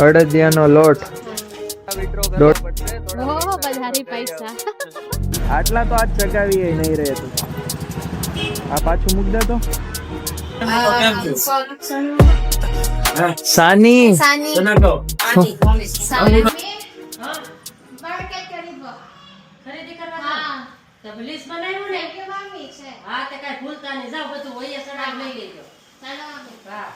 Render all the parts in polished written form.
અડદિયાનો લોટ વધારે પૈસા આટલા તો આજ ચગાવી નહીં રહે તો આ પાછું મૂક દે તો સાની ખરીદી કરવા લિસ્ટ બનાવ્યું ને હા તે કઈ ભૂલતા નહીં જાવ બધું હોય સડાક લઈ લેજો હા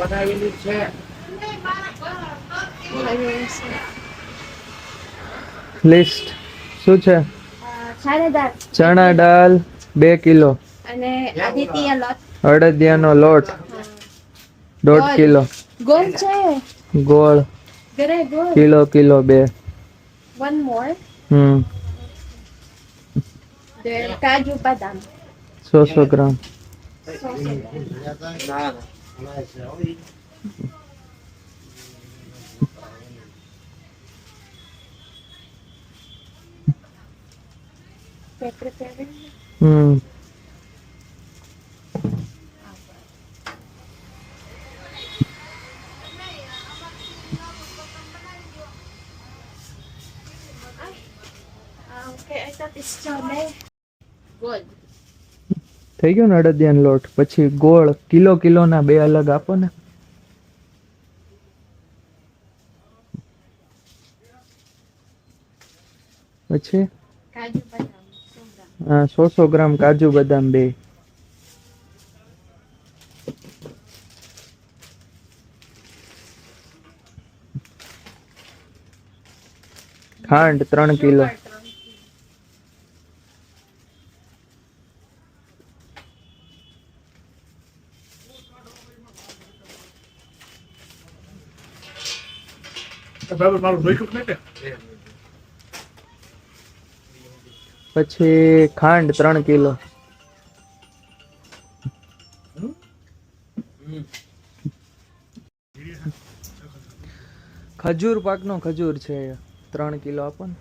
બનાવેલી છે લિસ્ટ શું છે ચણા દાળ 2 કિલો અને આદિત્ય લોટ અડદિયાનો લોટ 1.5 કિલો ગોળ છે ગોળ ઘરે ગોળ કિલો 2 one more the કાજુ બદામ 100 ગ્રામ Okay, I thought it's chole. Good. થઈ ગયો ને અડદિયાનો લોટ પછી ગોળ કિલો ના 2 અલગ આપો ને પછી કાજુ બદામ 100 ગ્રામ કાજુ બદામ 2 ખાંડ 3 કિલો પછી ખાંડ 3 કિલો ખજૂર પાકનો ખજૂર છે 3 કિલો આપો ને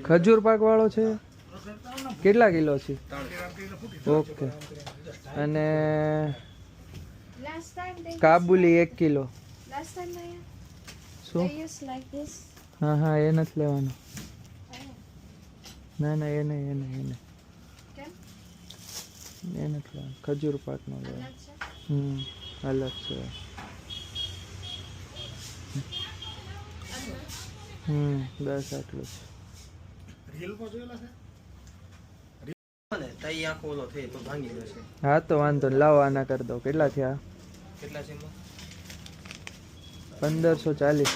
ખજૂર પાક વાળો છે કેટલા કિલો છે ઓકે અને કાબુલી 1 કિલો શું હા એ નથી લેવાનું ના એ નહીં એ નથી લેવાનું ખજૂર પાક નો લેવાનું અલગ છે બસ આટલું છે હા તો વાંધો લાવો આના કરી દો કેટલા થયા 1540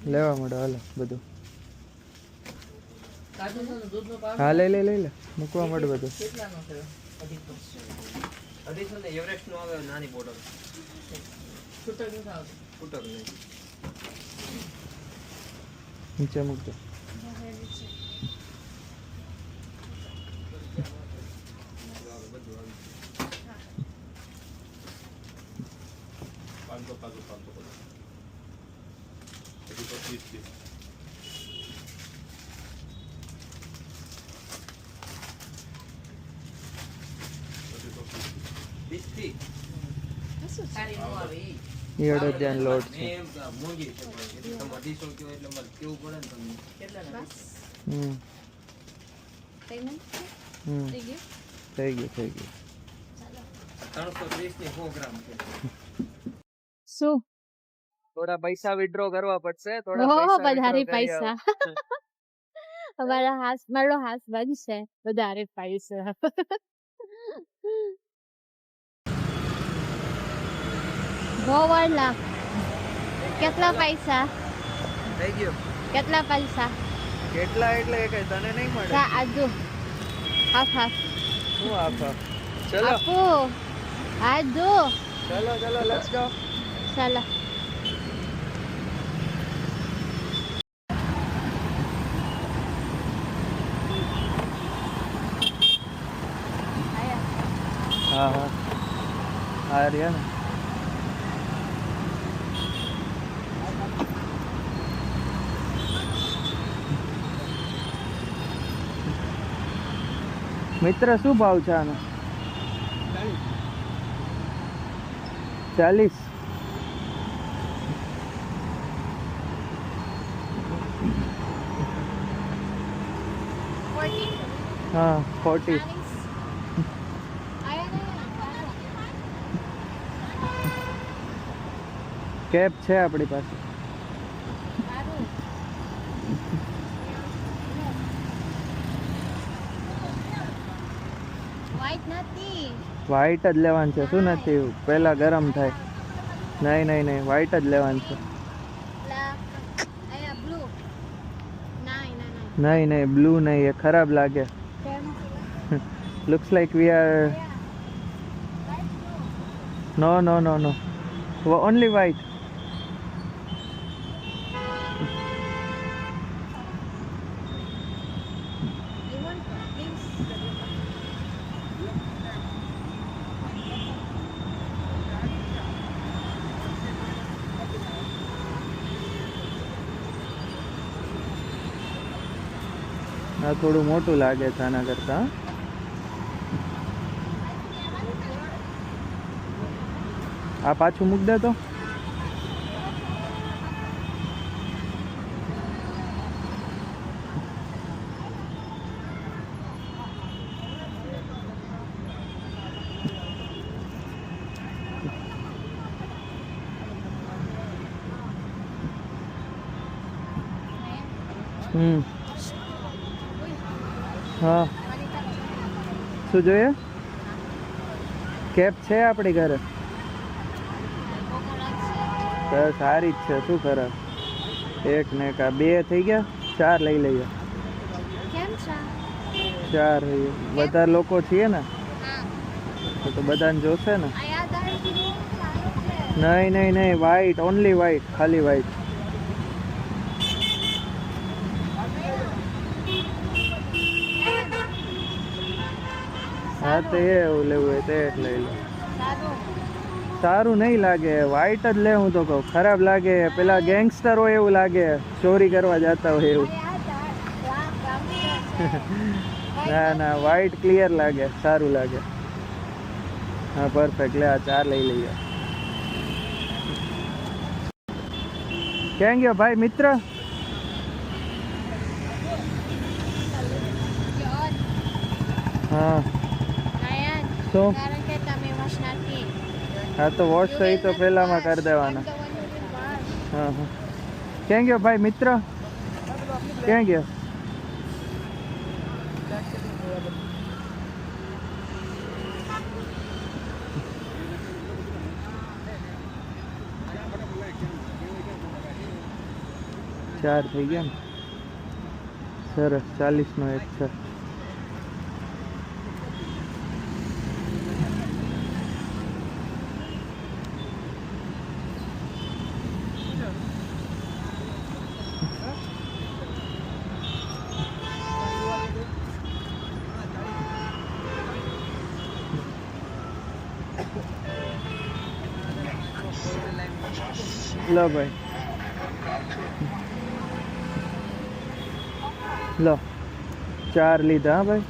લેવા મળે હાલો બધું હા લઈ લે મૂકવા મળે બધું નીચે મૂકજો અડદિયાનો લોટ છે થઈ ગયું શું થોડા પૈસા વિથડ્રો કરવા પડશે વધારે પૈસા મારો હસબન્ડ છે વધારે પૈસા ગોવાળા કેટલા પૈસા થઈ ગયું કેટલા પૈસા કેટલા એટલે કઈ તને નહીં મળે આજુ હાફ શું આપા ચલો આપો આજુ ચલો લેટ્સ ગો ચાલો હા હા આ રહ્યા ને. મિત્ર શું ભાવ છે આનો? 40. હા 40. કેપ છે આપણી પાસે. વ્હાઈટ જ લેવાનું છે. શું નથી પેલા ગરમ થાય. નહીં નહીં નહીં વ્હાઈટ જ લેવાનું છે. નહીં નહીં બ્લુ નહીં, એ ખરાબ લાગે. Looks like we are no no no no only white. આ થોડું મોટું લાગે છે આના કરતા. આ પાછું મૂક દે તો. હા શું જોઈએ? કેપ છે આપણી ઘરે. સારી જ છે. શું ખરાબ? એક ને એક આ બે થઈ ગયા. 4 લઈ લઈએ. 4 વધારે લોકો છીએ ને તો બધાને જોશે ને. નહીં નહીં નહીં વ્હાઈટ ઓનલી વ્હાઈટ, ખાલી વ્હાઈટ. હા તો એવું લેવું હોય તો એક લઈ લો. સારું નહીં લાગે. વ્હાઈટ જ લે. હું તો કહું ખરાબ લાગે. પેલા ગેંગસ્ટર હોય એવું લાગે, ચોરી કરવા જતા હોય એવું. ના ના વ્હાઈટ ક્લિયર લાગે, સારું લાગે. હા પરફેક્ટ. લે આ 4 લઈ લઈએ. ક્યાં ગયો ભાઈ મિત્ર? હા શું? હા તો વોશ તો એ તો પહેલામાં કરી દેવાના. હા હા ક્યાં ગયો ભાઈ મિત્ર? ક્યાં ગયો? ચાર થઈ ગયા ને. સરસ. 40 નો એક છે. લો ભાઈ લો 4 લીધા. હા ભાઈ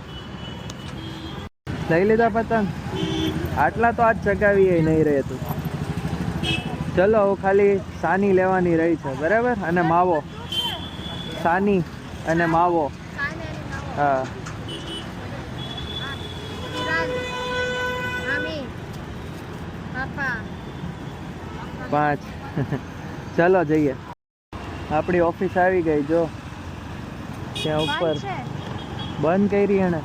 લઈ લીધા પતંગ. આટલા તો આજ ચગાવી નહીં રહે તું. ચલો હવે ખાલી સાની લેવાની રહી છે બરાબર, અને માવો. સાની અને માવો. હા 5. ચલો જઈએ. આપણી ઓફિસ આવી ગઈ. જો ત્યાં ઉપર બંધ કરી એને.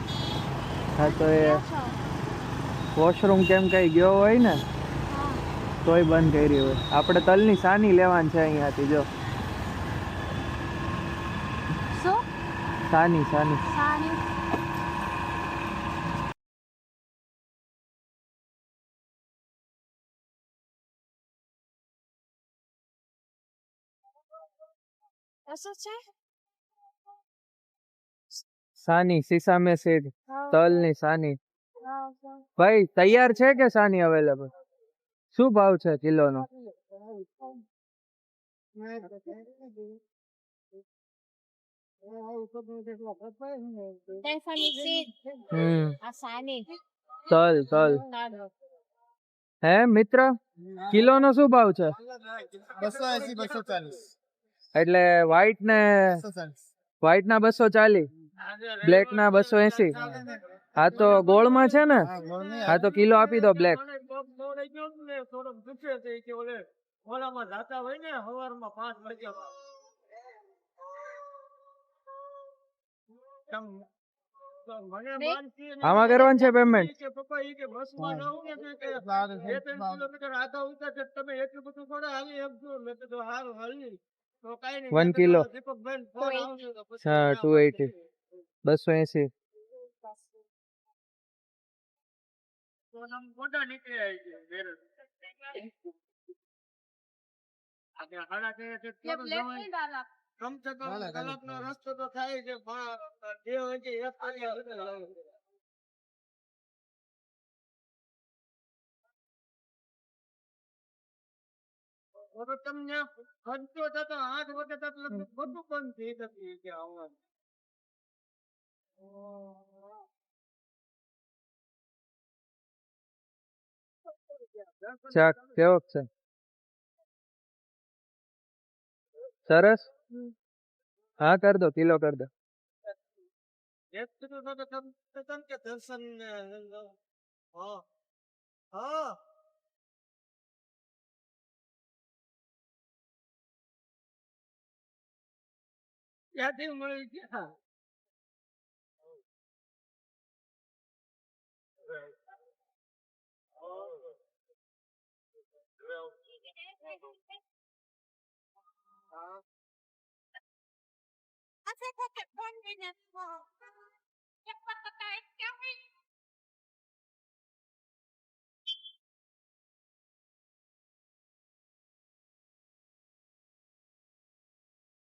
હા તો એ વોશરૂમ કેમ કઈ ગયો હોય ને તોય બંધ કરી હોય. આપણે તલની સાની લેવાની છે અહીંયાથી. જો સાની સાની. સાની शीशा में से तल ની सानी. ભાઈ તૈયાર છે કે સાની અવેલેબલ? શું ભાવ છે કિલોનો? તલ તલ હે મિત્ર, કિલોનો શું ભાવ છે? 280 240 એટલે વ્હાઈટ ના 240, બ્લેક ના 280. હા તો ગોળમાં છે ને? હા તો કિલો આપી દો બ્લેક. આમાં કરવાનું છે પેમેન્ટ? વન કિલો હા 280 280. રસ્તો તો થાય છે તમને ખર્ચો થતો 8 વખત એટલે બધું બંધ થઈ જતું કે આવવાનું. ચાક કેવો છે? સરસ. હા કર દો, કિલો કર દો. દર્શન હા હા ક્યાંથી મળી ગયા?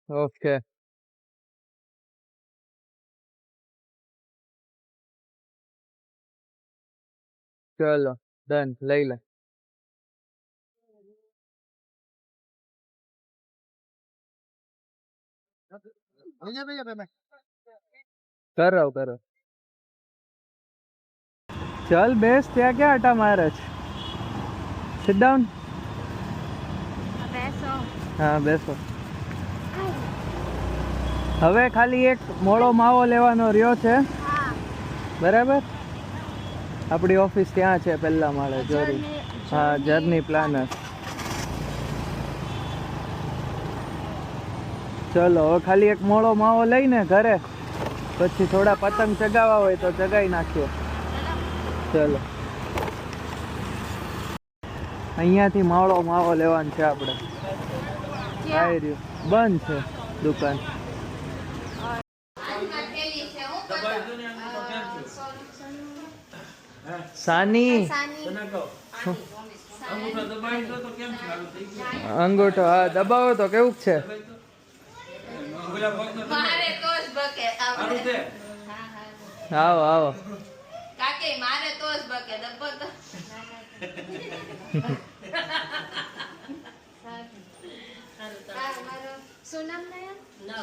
ઓકે ચલો ડન, લઈ લે. કરો કરો. ચલ બેસ, ત્યાં ક્યાં આટા મારે છે? Sit down. હા બેસો. હવે ખાલી એક મોળો માવો લેવાનો રહ્યો છે, બરાબર? આપણી ઓફિસ ત્યાં છે પહેલા માળે, જોરી. હા, જર્ની પ્લાનર. ચલો હવે ખાલી એક મોળો માવો લઈને ઘરે, પછી થોડા પતંગ ચગાવવા હોય તો ચગાવી નાખીએ. ચલો અહીંયાથી મોળો માવો લેવાનો છે આપણે. આવી રહ્યું, બંધ છે દુકાન. સાની અંગૂઠો હા દબાવો તો કેવું છે? આવો આવો. મારે તો જ બકે દબ્બો તો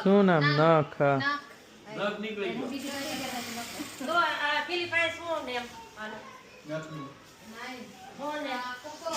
શું નામ? નખ. તો આ પેલી પાસે શું નેમ આનો નહીં કોને કોકો